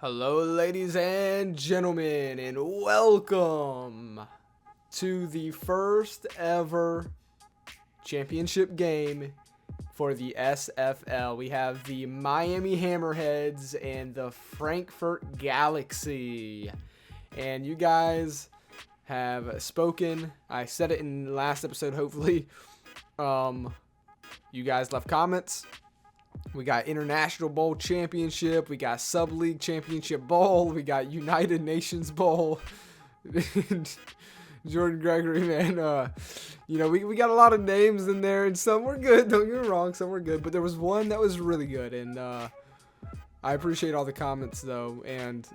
Hello, ladies and gentlemen, and welcome to the first ever championship game for the SFL. We have the Miami Hammerheads and the Frankfurt Galaxy. And you guys have spoken. I said it in the last episode, hopefully. You guys left comments. We got International Bowl Championship. We got Sub-League Championship Bowl. We got United Nations Bowl. Jordan Gregory, man. We got a lot of names in there, and some were good. Don't get me wrong, some were good. But there was one that was really good, and I appreciate all the comments, though. And,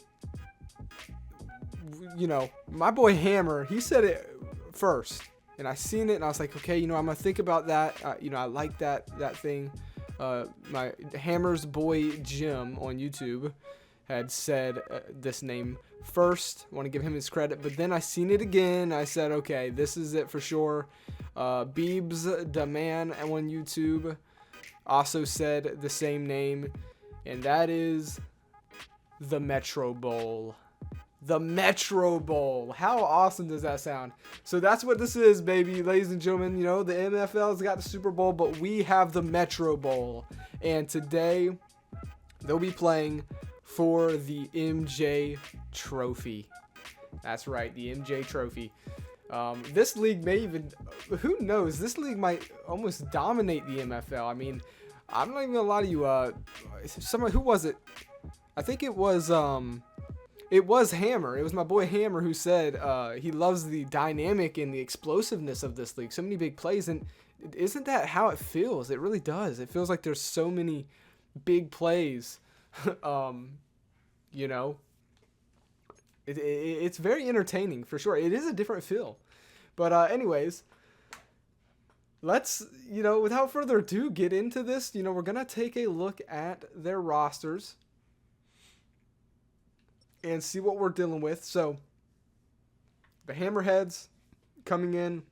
my boy Hammer, he said it first. And I seen it, and I was like, okay, I'm going to think about that. I like that thing. My Hammer's boy Jim on YouTube had said this name first. I want to give him his credit, but then I seen it again. I said, okay, this is it for sure. Beebs the man on YouTube also said the same name, and that is the MetroBowl. The MetroBowl. How awesome does that sound? So that's what this is, baby, ladies and gentlemen. The NFL's got the Super Bowl, but we have the MetroBowl. And today, they'll be playing for the MJ Trophy. That's right, the MJ Trophy. This league may even, who knows, this league might almost dominate the MFL. I mean, I'm not even gonna lie to you. Who was it? I think it was Hammer. It was my boy Hammer who said he loves the dynamic and the explosiveness of this league. So many big plays, and isn't that how it feels? It really does. It feels like there's so many big plays. It's very entertaining for sure. It is a different feel. But anyways, let's, without further ado, get into this. We're going to take a look at their rosters and see what we're dealing with. So, the Hammerheads coming in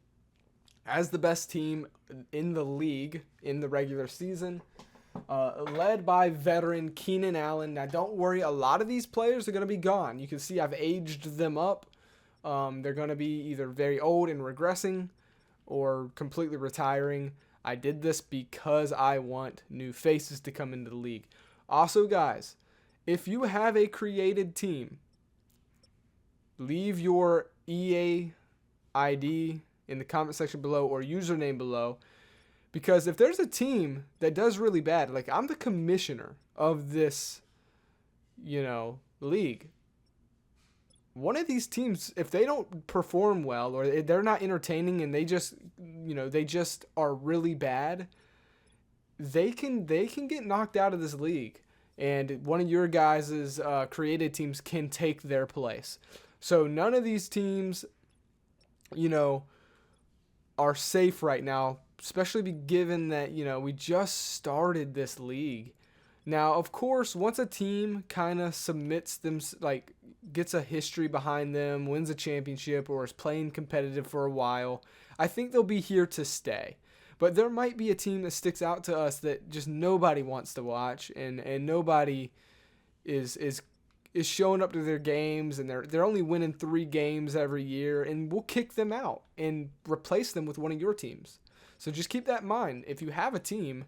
as the best team in the league in the regular season, led by veteran Keenan Allen. Now, don't worry, a lot of these players are going to be gone. You can see I've aged them up. They're going to be either very old and regressing or completely retiring. I did this because I want new faces to come into the league. Also, guys, if you have a created team, leave your EA ID in the comment section below or username below, because if there's a team that does really bad, like I'm the commissioner of this, league. One of these teams, if they don't perform well or they're not entertaining and they just are really bad, they can get knocked out of this league. And one of your guys' created teams can take their place. So none of these teams, are safe right now, especially given that, we just started this league. Now, of course, once a team kind of submits them, like gets a history behind them, wins a championship, or is playing competitive for a while, I think they'll be here to stay. But there might be a team that sticks out to us that just nobody wants to watch, and nobody is showing up to their games, and they're only winning 3 games every year, and we'll kick them out and replace them with one of your teams. So just keep that in mind. If you have a team,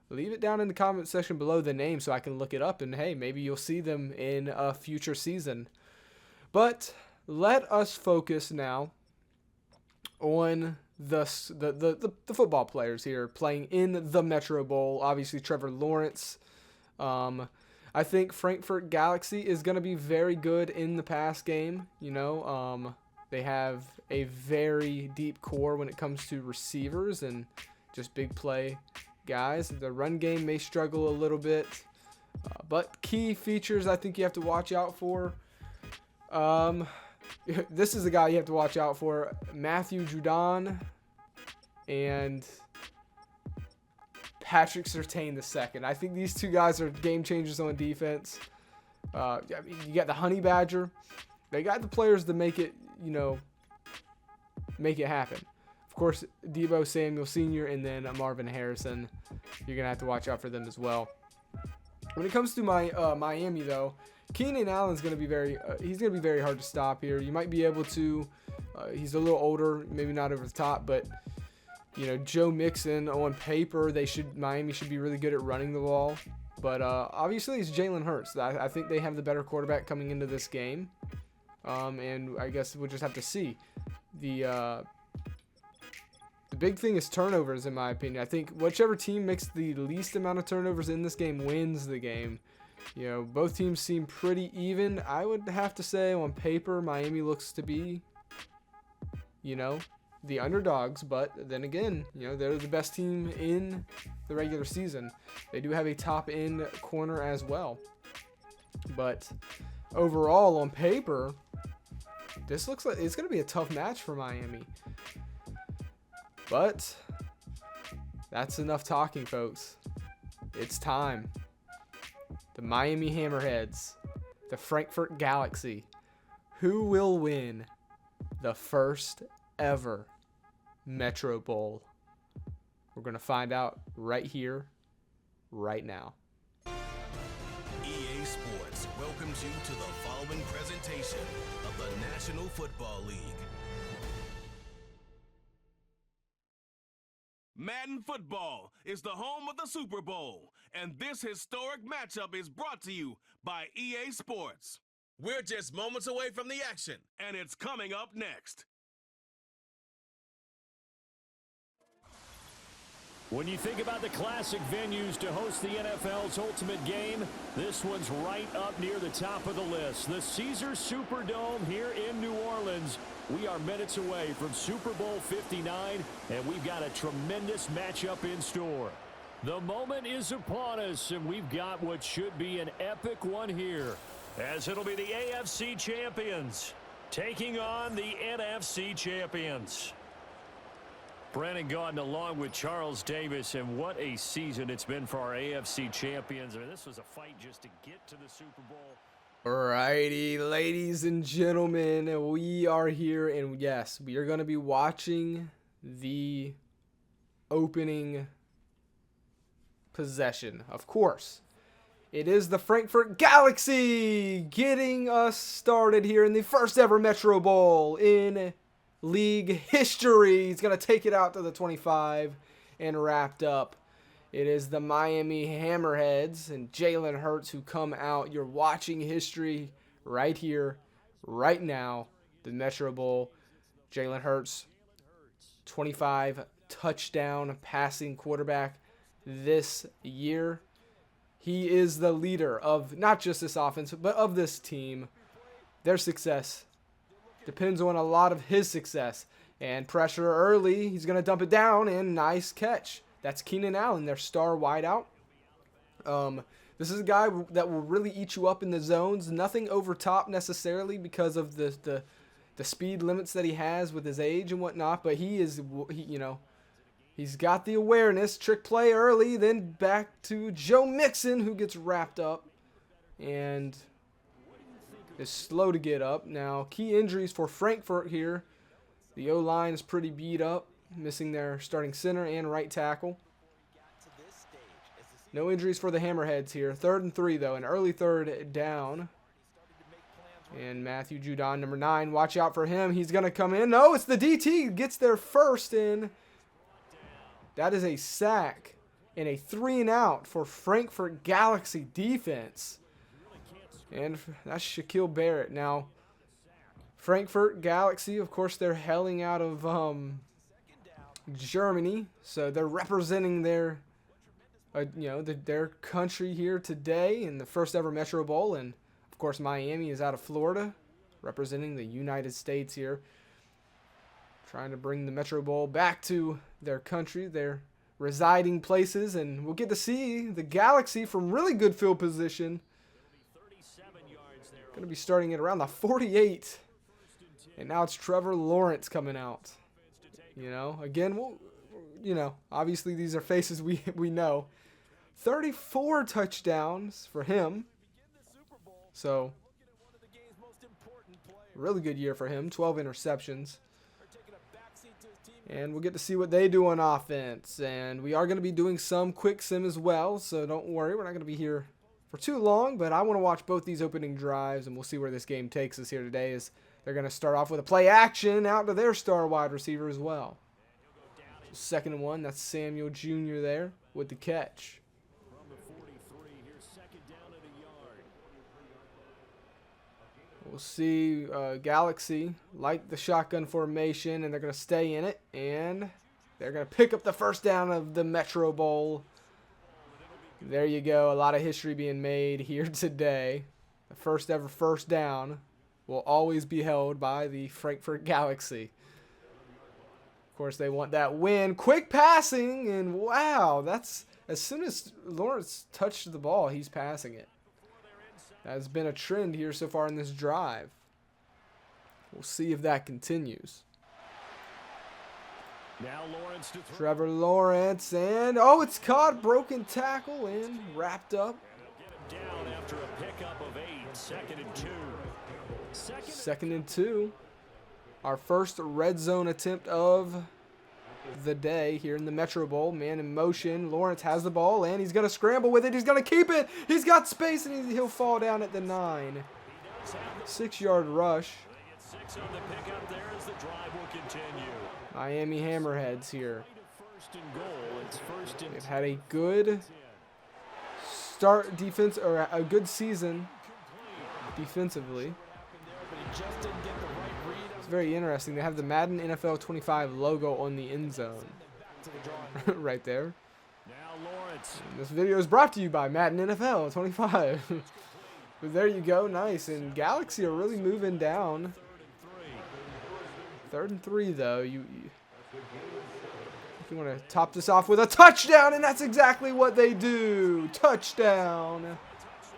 leave it down in the comment section below the name so I can look it up, and hey, maybe you'll see them in a future season. But let us focus now on the football players here playing in the MetroBowl. Obviously, Trevor Lawrence. I think Frankfurt Galaxy is going to be very good in the pass game. They have a very deep core when it comes to receivers and just big play guys. The run game may struggle a little bit, but key features I think you have to watch out for. This is the guy you have to watch out for, Matthew Judon and Patrick Surtain II. I think these two guys are game changers on defense. You got the Honey Badger. They got the players to make it, make it happen. Of course, Deebo Samuel Sr. and then Marvin Harrison. You're going to have to watch out for them as well. When it comes to Miami, though, Keenan Allen's going to be he's going to be very hard to stop here. You might be able to, he's a little older, maybe not over the top, but you know, Joe Mixon on paper, Miami should be really good at running the ball. But obviously it's Jalen Hurts. I think they have the better quarterback coming into this game. And I guess we'll just have to see. The big thing is turnovers, in my opinion. I think whichever team makes the least amount of turnovers in this game wins the game. You know, both teams seem pretty even. I would have to say on paper, Miami looks to be, you know, the underdogs. But then again, you know, they're the best team in the regular season. They do have a top end corner as well. But overall, on paper, this looks like it's going to be a tough match for Miami. But that's enough talking, folks. It's time. The Miami Hammerheads, the Frankfurt Galaxy. Who will win the first ever Metro Bowl? We're going to find out right here, right now. EA Sports welcomes you to the following presentation of the National Football League. Madden Football is the home of the Super Bowl, and this historic matchup is brought to you by EA Sports. We're just moments away from the action, and it's coming up next. When you think about the classic venues to host the NFL's ultimate game, this one's right up near the top of the list. The Caesars Superdome here in New Orleans. We are minutes away from Super Bowl 59, and we've got a tremendous matchup in store. The moment is upon us, and we've got what should be an epic one here, as it'll be the AFC champions taking on the NFC champions. Brandon Gaudin along with Charles Davis, and what a season it's been for our AFC champions. I mean, this was a fight just to get to the Super Bowl. Alrighty, ladies and gentlemen, we are here, and yes, we are going to be watching the opening possession. Of course, it is the Frankfurt Galaxy getting us started here in the first ever Metro Bowl in league history. He's going to take it out to the 25 and wrapped up. It is the Miami Hammerheads and Jalen Hurts who come out. You're watching history right here, right now. The Metro Bowl. Jalen Hurts, 25 touchdown passing quarterback this year. He is the leader of not just this offense, but of this team. Their success depends on a lot of his success. And pressure early. He's going to dump it down, and nice catch. That's Keenan Allen, their star wideout. This is a guy that will really eat you up in the zones. Nothing over top necessarily because of the speed limits that he has with his age and whatnot. But he's got the awareness. Trick play early, then back to Joe Mixon, who gets wrapped up and is slow to get up. Now, key injuries for Frankfurt here. The O-line is pretty beat up, missing their starting center and right tackle. No injuries for the Hammerheads here. 3rd and 3, though. An early third down. And Matthew Judon, number 9. Watch out for him. He's going to come in. No, it's the DT. Gets there first in. That is a sack. And a 3-and-out for Frankfurt Galaxy defense. And that's Shaquille Barrett. Now, Frankfurt Galaxy, of course, they're hailing out of Germany. So they're representing their their country here today in the first ever Metro Bowl. And, of course, Miami is out of Florida, representing the United States here. Trying to bring the Metro Bowl back to their country, their residing places. And we'll get to see the Galaxy from really good field position. Going to be starting at around the 48. And now it's Trevor Lawrence coming out. Again, obviously these are faces we know. 34 touchdowns for him. So, really good year for him. 12 interceptions. And we'll get to see what they do on offense. And we are going to be doing some quick sim as well. So don't worry, we're not going to be here for too long, but I want to watch both these opening drives, and we'll see where this game takes us here today as they're going to start off with a play action out to their star wide receiver as well. 2nd and 1, that's Samuel Jr. there with the catch. We'll see Galaxy like the shotgun formation, and they're going to stay in it, and they're going to pick up the first down of the MetroBowl. There you go. A lot of history being made here today. The first ever first down will always be held by the Frankfurt Galaxy. Of course, they want that win. Quick passing, and wow, that's as soon as Lawrence touched the ball, he's passing it. That's been a trend here so far in this drive. We'll see if that continues. Now Lawrence to throw. Trevor Lawrence, and oh, it's caught, broken tackle, and wrapped up. Get him down after a pickup of 8. 2nd and 2. 2nd and 2. Our first red zone attempt of the day here in the MetroBowl. Man in motion. Lawrence has the ball, and he's going to scramble with it. He's going to keep it. He's got space, and he'll fall down at the 9. 6-yard rush. 6 on the pickup there as the drive will continue. Miami Hammerheads here. First and goal. It's first and They've had a good start defense, or a good season defensively. It's very interesting. They have the Madden NFL 25 logo on the end zone right there. now Lawrence. And this video is brought to you by Madden NFL 25. But there you go. Nice. And Galaxy are really moving down. 3rd and 3, though. If you want to top this off with a touchdown, and that's exactly what they do. Touchdown.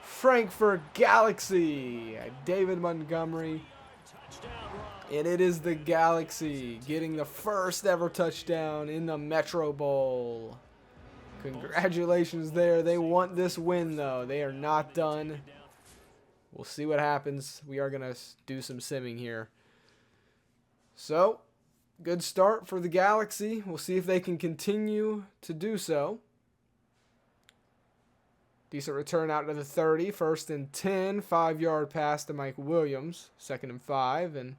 Frankfurt Galaxy. David Montgomery. And it is the Galaxy getting the first ever touchdown in the MetroBowl. Congratulations there. They want this win, though. They are not done. We'll see what happens. We are going to do some simming here. So, good start for the Galaxy. We'll see if they can continue to do so. Decent return out to the 30. 1st and 10. 5-yard pass to Mike Williams. 2nd and 5. And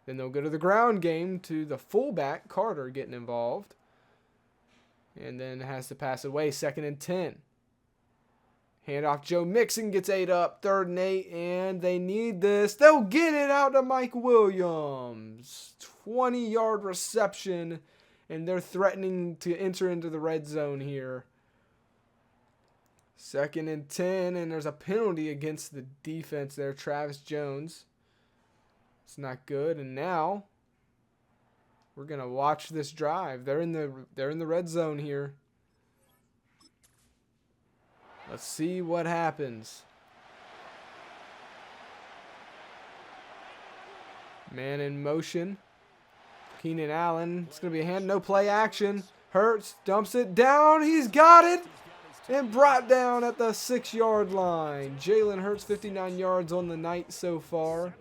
then they'll go to the ground game to the fullback, Carter, getting involved. And then has to pass away. 2nd and 10. Handoff, Joe Mixon gets 8 up. 3rd and 8. And they need this. They'll get it out to Mike Williams. 20-yard reception. And they're threatening to enter into the red zone here. 2nd and 10. And there's a penalty against the defense there. Travis Jones. It's not good. And now we're gonna watch this drive. They're in the red zone here. Let's see what happens. Man in motion. Keenan Allen. It's gonna be a hand, no play action. Hurts dumps it down. He's got it. And brought down at the 6-yard line. Jalen Hurts, 59 yards on the night so far.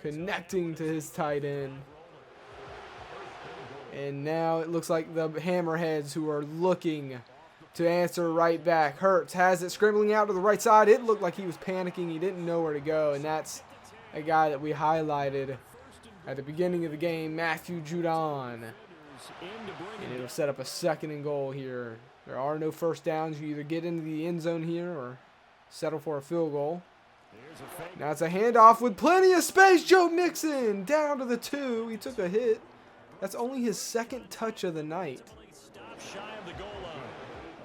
Connecting to his tight end. And now it looks like the Hammerheads who are looking to answer right back. Hurts has it scrambling out to the right side. It looked like he was panicking. He didn't know where to go. And that's a guy that we highlighted at the beginning of the game, Matthew Judon. And it'll set up a 2nd and goal here. There are no first downs. You either get into the end zone here or settle for a field goal. Now it's a handoff with plenty of space. Joe Mixon down to the 2. He took a hit. That's only his 2nd touch of the night.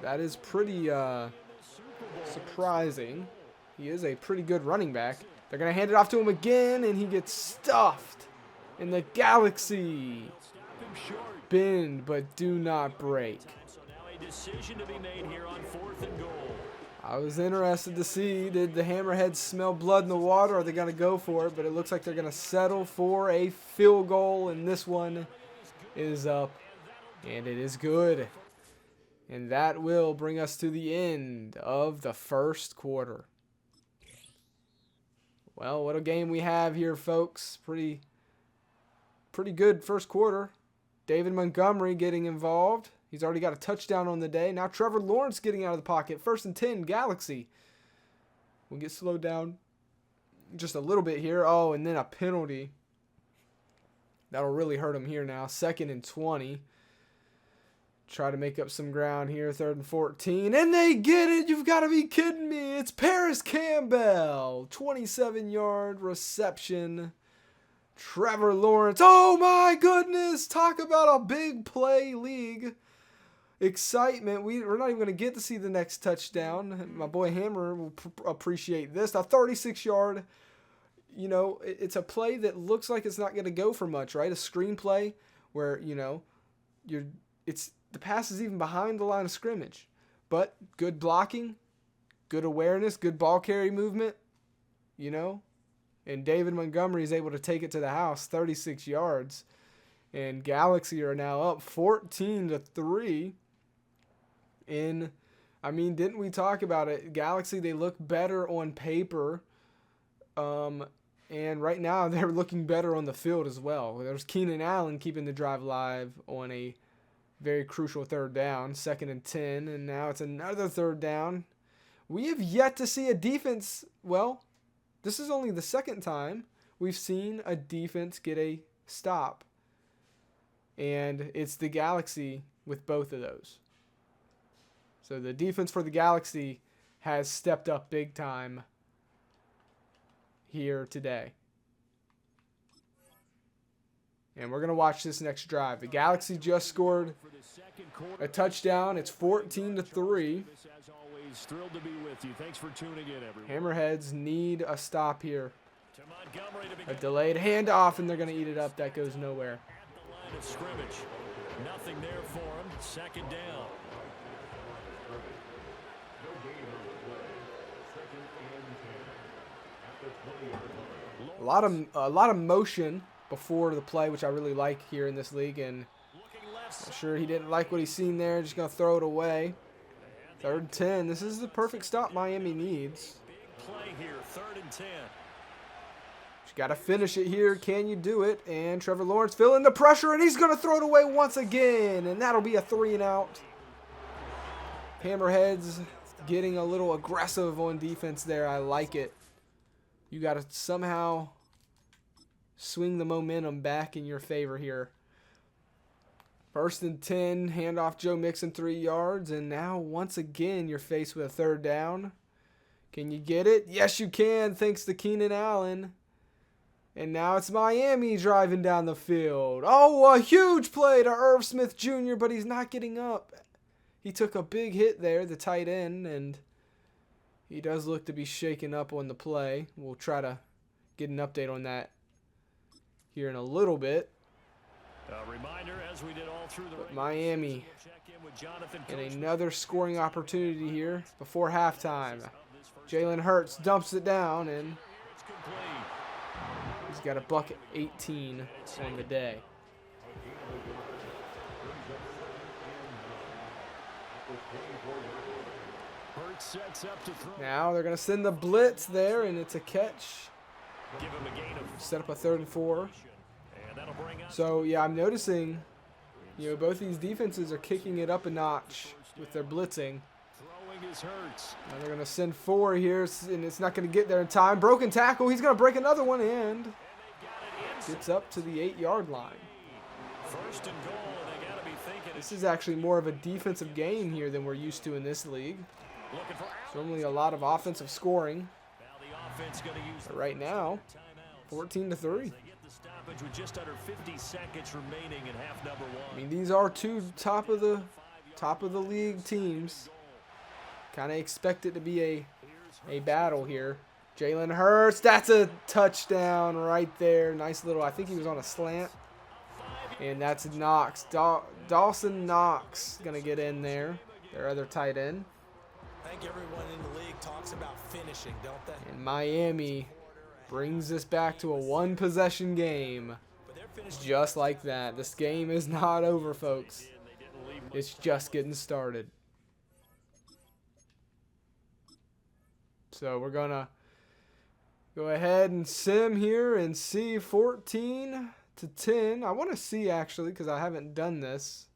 That is pretty surprising. He is a pretty good running back. They're going to hand it off to him again, and he gets stuffed. And the Galaxy bend but do not break. Decision to be made here on 4th and goal. I was interested to see, did the Hammerheads smell blood in the water? Or are they going to go for it? But it looks like they're going to settle for a field goal. And this one is up. And it is good. And that will bring us to the end of the first quarter. Well, what a game we have here, folks. Pretty good first quarter. David Montgomery getting involved. He's already got a touchdown on the day. Now Trevor Lawrence getting out of the pocket. 1st and 10, Galaxy. We'll get slowed down just a little bit here. Oh, and then a penalty. That'll really hurt them here now. 2nd and 20. Try to make up some ground here. 3rd and 14. And they get it. You've got to be kidding me. It's Paris Campbell. 27-yard reception. Trevor Lawrence. Oh, my goodness. Talk about a big play league. Excitement. We're not even going to get to see the next touchdown. My boy Hammer will appreciate this. A 36-yard, you know, it's a play that looks like it's not going to go for much, right? A screenplay where, you know, the pass is even behind the line of scrimmage. But good blocking, good awareness, good ball carry movement, you know. And David Montgomery is able to take it to the house, 36 yards. And Galaxy are now up 14-3. I mean, didn't we talk about it? Galaxy, they look better on paper. And right now they're looking better on the field as well. There's Keenan Allen keeping the drive alive on a very crucial 3rd down, 2nd and 10. And now it's another 3rd down. We have yet to see a defense, well, this is only the 2nd time we've seen a defense get a stop. And it's the Galaxy with both of those. So the defense for the Galaxy has stepped up big time here today. And we're going to watch this next drive. The Galaxy just scored a touchdown. It's 14-3. Thrilled to be with you. Thanks for tuning in, everyone. Hammerheads need a stop here. A delayed handoff, and they're going to eat it up. That goes nowhere. At the line of scrimmage. Nothing there for him. 2nd down. A lot of motion before the play, which I really like here in this league. And I'm sure he didn't like what he's seen there. Just going to throw it away. 3rd and 10. This is the perfect stop Miami needs. Big play here, 3rd and 10. You got to finish it here. Can you do it? And Trevor Lawrence feeling the pressure, and he's going to throw it away once again. And that'll be a 3-and-out. Hammerheads getting a little aggressive on defense there. I like it. You got to somehow swing the momentum back in your favor here. 1st and 10, handoff Joe Mixon 3 yards, and now once again you're faced with a 3rd down. Can you get it? Yes, you can, thanks to Keenan Allen. And now it's Miami driving down the field. Oh, a huge play to Irv Smith Jr., but he's not getting up. He took a big hit there, the tight end, and he does look to be shaken up on the play. We'll try to get an update on that here in a little bit. A reminder, as we did all through the Miami and another scoring opportunity here before halftime. Jalen Hurts dumps it down, and he's got a bucket 18 on the day. Now they're going to send the blitz there, and it's a catch. Set up a 3rd and 4. So, yeah, I'm noticing, you know, both these defenses are kicking it up a notch with their blitzing. Now they're going to send 4 here, and it's not going to get there in time. Broken tackle. He's going to break another one, and gets up to the 8-yard line. This is actually more of a defensive game here than we're used to in this league. It's normally a lot of offensive scoring. But right now, 14-3. With just under 50 seconds remaining in half number 1. I mean, these are two top of the league teams. Kind of expect it to be a battle here. Jalen Hurts, that's a touchdown right there. Nice little, I think he was on a slant. And that's Knox. Dawson Knox gonna get in there. Their other tight end. I think everyone in the league talks about finishing, don't they? And Miami brings us back to a 1-possession game. Just like that. This game is not over, folks. It's just getting started. So we're going to go ahead and sim here and see 14-10. I want to see, actually, because I haven't done this.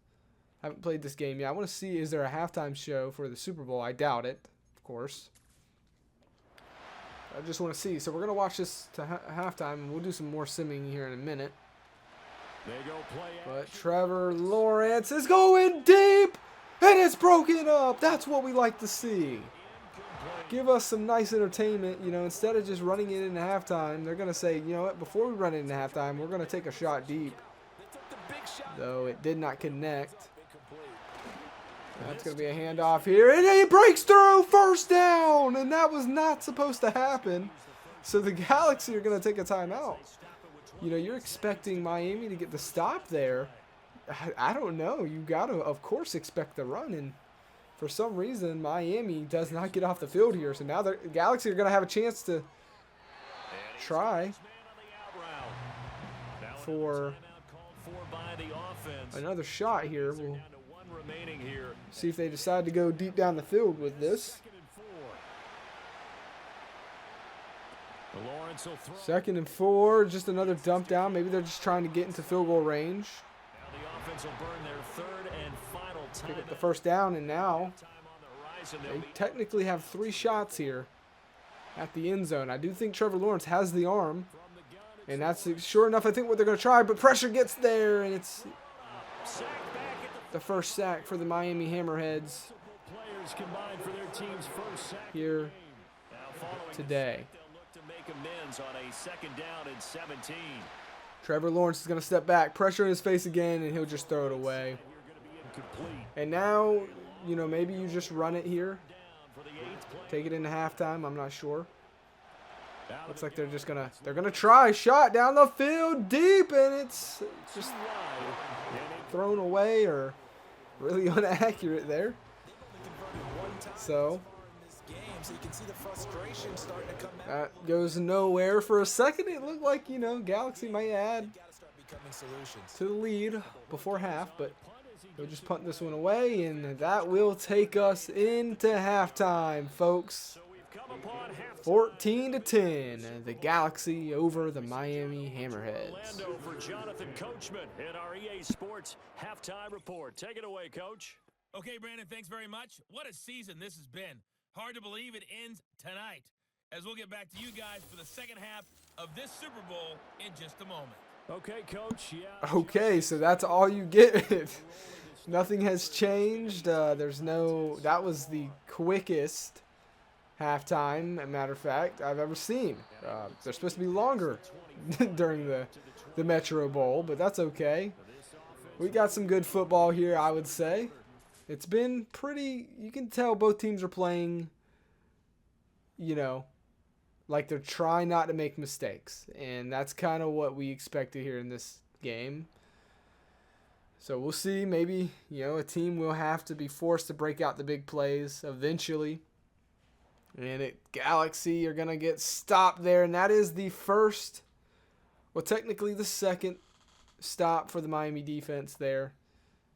I haven't played this game yet. I want to see, is there a halftime show for the Super Bowl? I doubt it, of course. I just want to see. So we're going to watch this to halftime, and we'll do some more simming here in a minute. They go play But Trevor Lawrence is going deep, and it's broken up. That's what we like to see. Give us some nice entertainment. You know, instead of just running it into halftime, they're going to say, you know what, before we run it into halftime, we're going to take a shot deep. Though it did not connect. That's going to be a handoff here, and he breaks through, first down, and that was not supposed to happen. So the Galaxy are going to take a timeout. You know, you're expecting Miami to get the stop there. I don't know. You got to, of course, expect the run, and for some reason, Miami does not get off the field here. So now the Galaxy are going to have a chance to try for another shot here. We'll see if they decide to go deep down the field with this. 2nd and 4, just another dump down. Maybe they're just trying to get into field goal range. Pick up the first down, and now they technically have 3 shots here at the end zone. I do think Trevor Lawrence has the arm, and that's sure enough, I think, what they're going to try, but pressure gets there, and it's the first sack for the Miami Hammerheads here today. Trevor Lawrence is going to step back, pressure in his face again, and he'll just throw it away. And now, you know, maybe you just run it here. Take it into halftime, I'm not sure. Looks like they're just going to, try shot down the field deep, and it's just thrown away or really inaccurate there. So that goes nowhere. For a second, it looked like, you know, Galaxy might add to the lead before half, but they'll just punt this one away, and that will take us into halftime, folks. 14-10, the Galaxy over the Miami Hammerheads. For Jonathan Coachman in our EA Sports halftime report. Take it away, Coach. Okay, Brandon, thanks very much. What a season this has been. Hard to believe it ends tonight, as we'll get back to you guys for the second half of this Super Bowl in just a moment. Okay, Coach. Yeah. Okay, so that's all you get. Nothing has changed. That was the quickest halftime, as a matter of fact, I've ever seen. They're supposed to be longer during the Metro Bowl, but that's okay. We got some good football here, I would say. It's been pretty, you can tell both teams are playing, you know, like they're trying not to make mistakes. And that's kind of what we expected here in this game. So we'll see. Maybe, you know, a team will have to be forced to break out the big plays eventually. And Galaxy are going to get stopped there. And that is the first, well, technically the second stop for the Miami defense there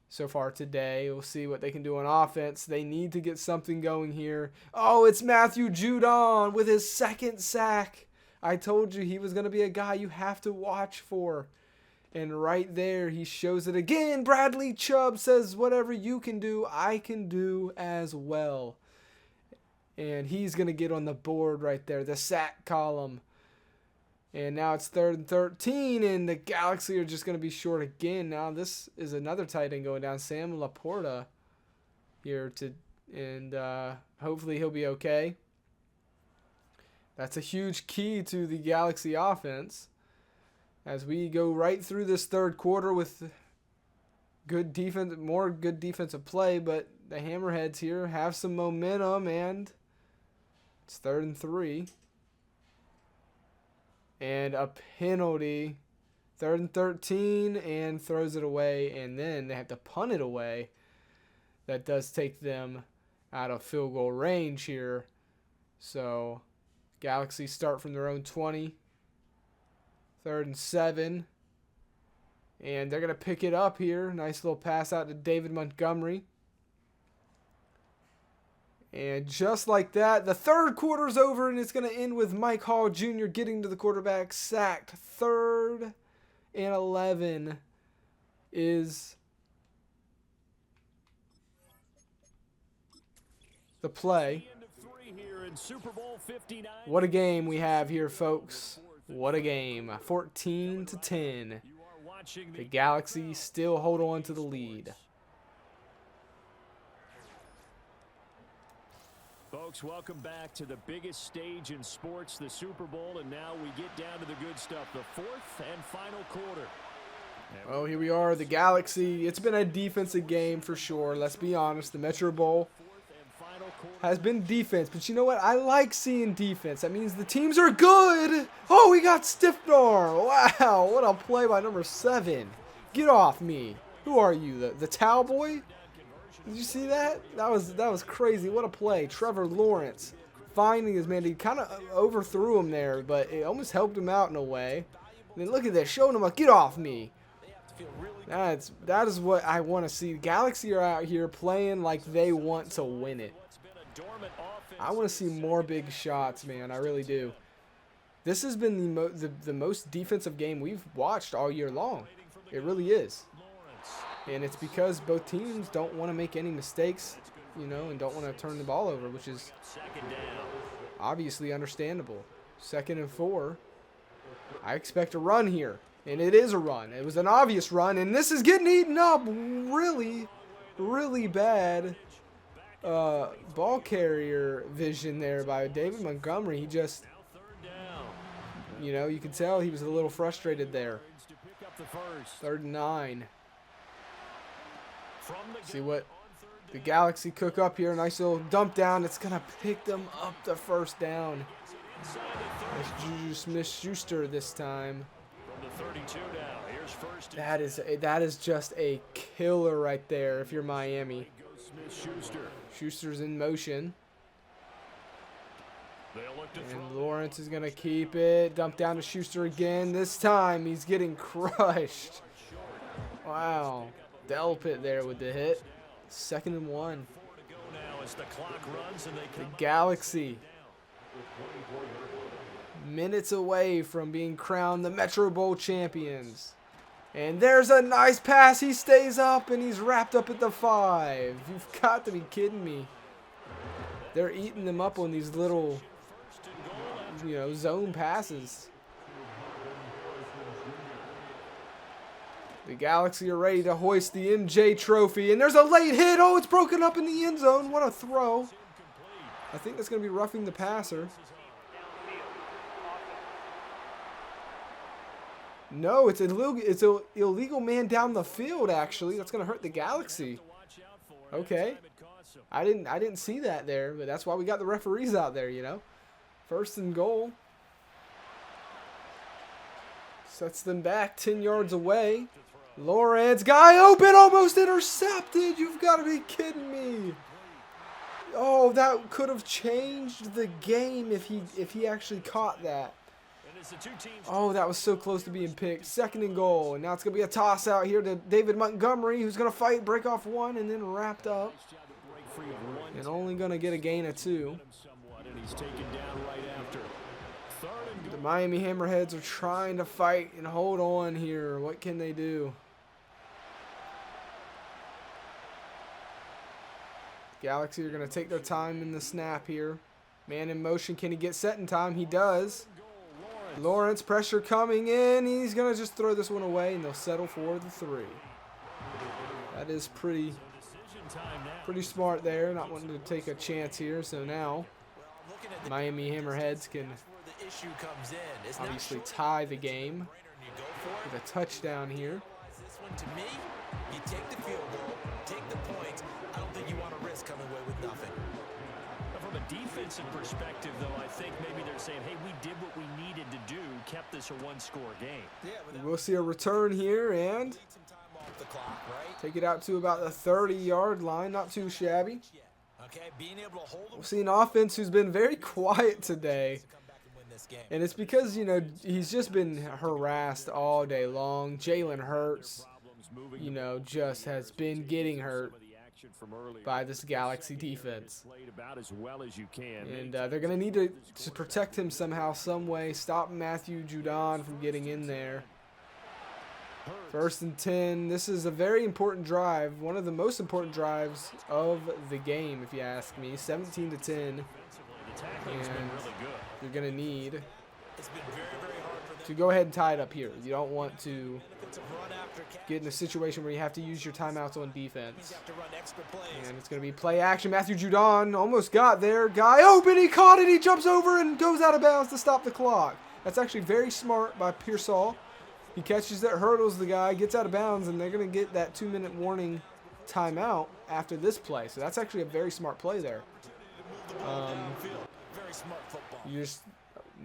so far today. We'll see what they can do on offense. They need to get something going here. Oh, it's Matthew Judon with his 2nd sack. I told you he was going to be a guy you have to watch for. And right there, he shows it again. Bradley Chubb says, whatever you can do, I can do as well. And he's going to get on the board right there, the sack column. And now it's 3rd and 13, and the Galaxy are just going to be short again. Now this is another tight end going down, Sam Laporta here, and hopefully he'll be okay. That's a huge key to the Galaxy offense as we go right through this 3rd quarter with good defense, more good defensive play, but the Hammerheads here have some momentum, and it's 3rd and 3. And a penalty. 3rd and 13, and throws it away, and then they have to punt it away. That does take them out of field goal range here. So Galaxy start from their own 20. 3rd and 7. And they're going to pick it up here. Nice little pass out to David Montgomery. And just like that, the 3rd quarter's over, and it's going to end with Mike Hall Jr. getting to the quarterback, sacked. 3rd and 11 is the play. Super Bowl 59. What a game we have here, folks. What a game. 14-10. The Galaxy still hold on to the lead. Folks, welcome back to the biggest stage in sports, the Super Bowl, and now we get down to the good stuff, the fourth and final quarter. Oh, here we are, the Galaxy. It's been a defensive game for sure. Let's be honest. The MetroBowl has been defense. But you know what? I like seeing defense. That means the teams are good. Oh, we got stiffed arm. Wow, what a play by number 7. Get off me. Who are you, the towel boy? Did you see that? That was crazy. What a play. Trevor Lawrence finding his man. He kind of overthrew him there, but it almost helped him out in a way. And then look at this, showing him a get off me. That is what I want to see. The Galaxy are out here playing like they want to win it. I want to see more big shots, man. I really do. This has been the most defensive game we've watched all year long. It really is. And it's because both teams don't want to make any mistakes, you know, and don't want to turn the ball over, which is obviously understandable. 2nd and 4. I expect a run here. And it is a run. It was an obvious run. And this is getting eaten up really, really bad. Ball carrier vision there by David Montgomery. He just, you know, you could tell he was a little frustrated there. 3rd and 9. See what the Galaxy cook up here. Nice little dump down. It's going to pick them up the 1st down. It's Juju Smith-Schuster this time. That is just a killer right there if you're Miami. Schuster's in motion. And Lawrence is going to keep it. Dump down to Schuster again. This time he's getting crushed. Wow. Delpit there with the hit. 2nd and 1. The Galaxy minutes away from being crowned the MetroBowl champions. And there's a nice pass. He stays up and he's wrapped up at the 5. You've got to be kidding me. They're eating them up on these little, you know, zone passes. The Galaxy are ready to hoist the MJ trophy. And there's a late hit. Oh, it's broken up in the end zone. What a throw. I think that's going to be roughing the passer. No, it's an illegal man down the field, actually. That's going to hurt the Galaxy. Okay. I didn't see that there, but that's why we got the referees out there, you know. 1st and goal. Sets them back 10 yards away. Lawrence, guy open, almost intercepted. You've got to be kidding me. Oh, that could have changed the game if he actually caught that. Oh, that was so close to being picked. 2nd and goal. And now it's going to be a toss out here to David Montgomery, who's going to fight, break off 1, and then wrapped up. And only going to get a gain of 2. The Miami Hammerheads are trying to fight and hold on here. What can they do? Galaxy are going to take their time in the snap here. Man in motion. Can he get set in time? He does. Lawrence, pressure coming in. He's going to just throw this one away, and they'll settle for the 3. That is pretty smart there, not wanting to take a chance here. So now Miami Hammerheads can obviously tie the game with a touchdown here. You take the field goal, take the points. I don't think you want to risk coming away with nothing. From a defensive perspective, though, I think maybe they're saying, hey, we did what we needed to do, kept this a 1-score game. We'll see a return here and take it out to about the 30-yard line. Not too shabby. We'll see an offense who's been very quiet today. And it's because, you know, he's just been harassed all day long. Jalen Hurts, you know, just has been getting hurt by this Galaxy defense. And they're going to need to protect him somehow, some way. Stop Matthew Judon from getting in there. 1st and 10. This is a very important drive. One of the most important drives of the game, if you ask me. 17-10. Tackling's been And really good. you're going to need It's been very, very hard for them. to go ahead and tie it up here. You don't want to Benefits of run after catch. get in a situation where you have to use your timeouts on defense. Teams have to run extra plays. And it's going to be play action. Matthew Judon almost got there. Guy open. He caught it. He jumps over and goes out of bounds to stop the clock. That's actually very smart by Pearsall. He catches that, hurdles the guy, gets out of bounds, and they're going to get that 2-minute warning timeout after this play. So that's actually a very smart play there. Very smart football. You just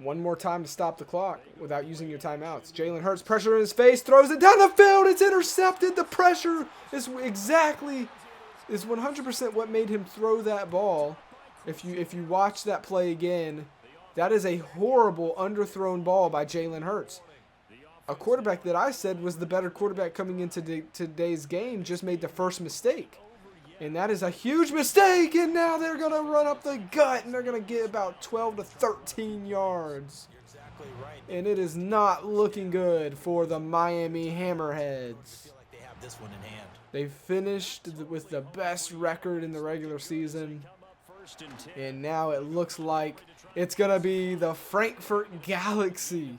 one more time to stop the clock without using your timeouts. Jalen Hurts, pressure in his face, throws it down the field. It's intercepted. The pressure is 100% what made him throw that ball. If you watch that play again, that is a horrible underthrown ball by Jalen Hurts. A quarterback that I said was the better quarterback coming into today's game just made the first mistake. And that is a huge mistake, and now they're going to run up the gut, and they're going to get about 12 to 13 yards. You're exactly right. And it is not looking good for the Miami Hammerheads. I feel like they have this one in hand. They finished with the best record in the regular season, and now it looks like it's going to be the Frankfurt Galaxy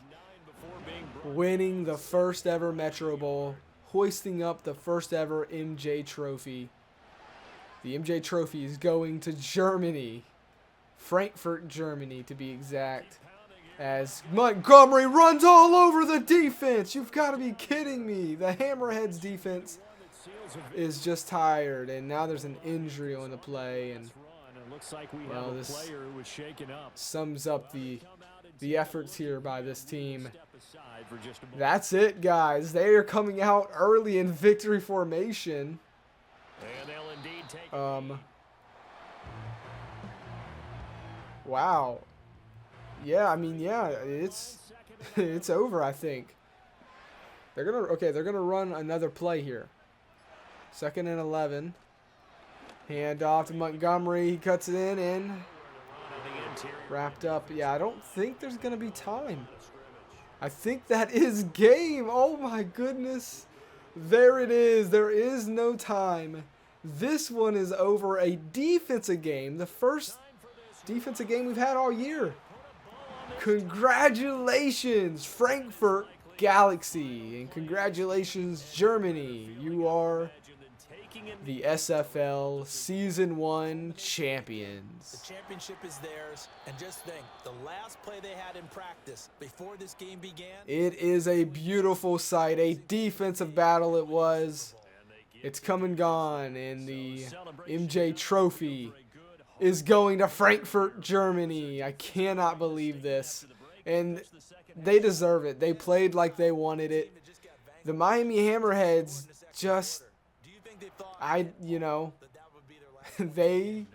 winning the first ever Metro Bowl, hoisting up the first ever MJ Trophy. The MJ Trophy is going to Germany, Frankfurt, Germany to be exact, as Montgomery runs all over the defense. You've got to be kidding me. The Hammerheads defense is just tired, and now there's an injury on the play, and well, this sums up the efforts here by this team. That's it, guys. They are coming out early in victory formation. Wow. Yeah, I mean, yeah, it's it's over, I think. They're gonna run another play here. 2nd and 11. Hand off to Montgomery. He cuts it in and wrapped up. Yeah, I don't think there's gonna be time. I think that is game. Oh my goodness. There it is. There is no time. This one is over. A defensive game. The first defensive game we've had all year. Congratulations, Frankfurt Galaxy. And congratulations, Germany. You are the SFL Season 1 champions. The championship is theirs, and just think, the last play they had in practice before this game began. It is a beautiful sight, a defensive battle it was. It's come and gone, and the MJ Trophy is going to Frankfurt, Germany. I cannot believe this, and they deserve it. They played like they wanted it. The Miami Hammerheads just... they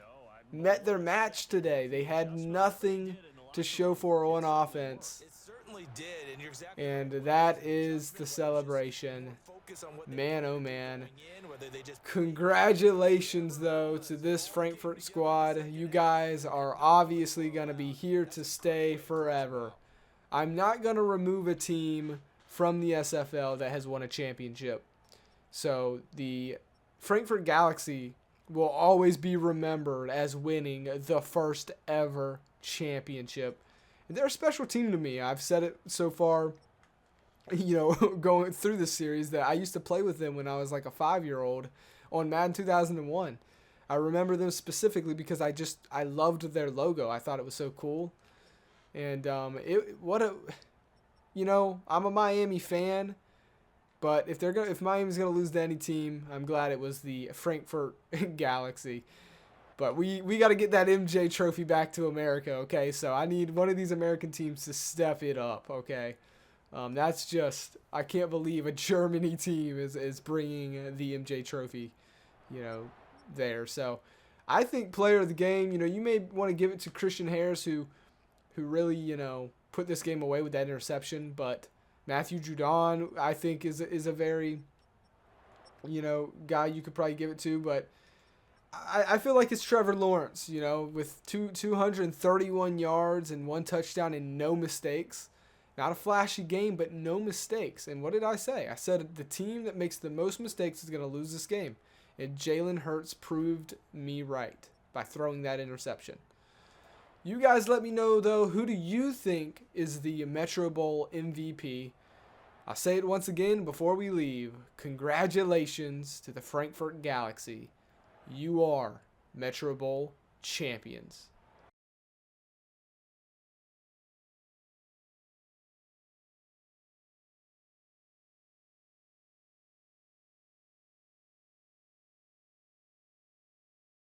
met their match today. They had nothing to show for on offense. It certainly did, and you're exactly And that is the celebration. focus on what they Man, oh man. in, whether they just Congratulations, though, to this Frankfurt squad. You guys are obviously going to be here to stay forever. I'm not going to remove a team from the SFL that has won a championship. So the Frankfurt Galaxy will always be remembered as winning the first ever championship. They're a special team to me. I've said it so far, going through this series, that I used to play with them when I was like a 5-year-old on Madden 2001. I remember them specifically because I loved their logo. I thought it was so cool. And I'm a Miami fan. But if Miami's gonna lose to any team, I'm glad it was the Frankfurt Galaxy. But we got to get that MJ Trophy back to America, okay? So I need one of these American teams to step it up, okay? That's just, I can't believe a Germany team is bringing the MJ Trophy, there. So I think player of the game, you may want to give it to Christian Harris, who really, put this game away with that interception, but Matthew Judon, I think, is a very, guy you could probably give it to. But I feel like it's Trevor Lawrence, with 231 yards and 1 touchdown and no mistakes. Not a flashy game, but no mistakes. And what did I say? I said the team that makes the most mistakes is going to lose this game. And Jalen Hurts proved me right by throwing that interception. You guys let me know, though, who do you think is the Metro Bowl MVP? I'll say it once again before we leave. Congratulations to the Frankfurt Galaxy. You are Metro Bowl champions.